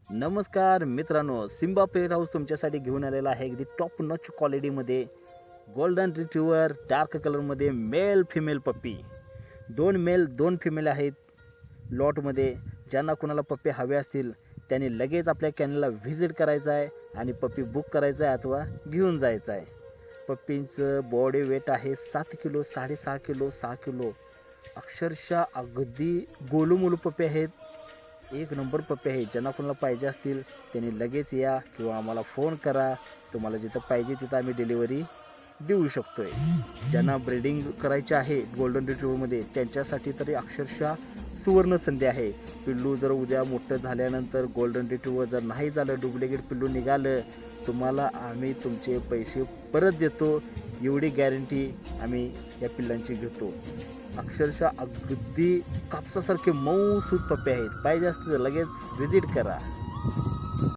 नमस्कार मित्रांनो, सिम्बा पेट हाऊस तुमच्यासाठी घेऊन आलेला आहे अगदी टॉप नॉच क्वालिटीमध्ये गोल्डन रिट्रीवर डार्क कलरमध्ये male female puppy. 2 mail 2 female आहेत लॉटमध्ये. ज्यांना कोणाला पप्पी हवे असतील त्यांनी लगेच आपल्या कॅनलला व्हिजिट करायचं आहे आणि पप्पी बुक करायचं आहे अथवा घेऊन जायचं आहे. पप्पींचं बॉडी वेट आहे 7 किलो, 6.5 किलो, 6 किलो. अक्षरशः अगदी गोलूमोलू पप्पी आहेत. एक नंबर पप्पी आहेत. ज्यांना कोणाला पाहिजे असतील त्यांनी लगेच या किंवा आम्हाला फोन करा. तुम्हाला जिथं पाहिजे तिथं आम्ही डिलिव्हरी देऊ शकतो आहे. ज्यांना ब्रीडिंग करायचे आहे गोल्डन रिट्रीवरमध्ये त्यांच्यासाठी तरी अक्षरशः सुवर्ण संधी आहे. पिल्लू जर उद्या मोठं झाल्यानंतर गोल्डन रिट्रीवर जर नाही झालं, डुप्लिकेट पिल्लू निघालं, तुम्हाला आम्ही तुमचे पैसे परत देतो. एवढी गॅरंटी आम्ही या पिल्लांची घेतो. अक्षरशः अगदी कापसासारखे मऊ सूत पप्पे आहेत. पाहिजे असतील तर लगेच व्हिजिट करा.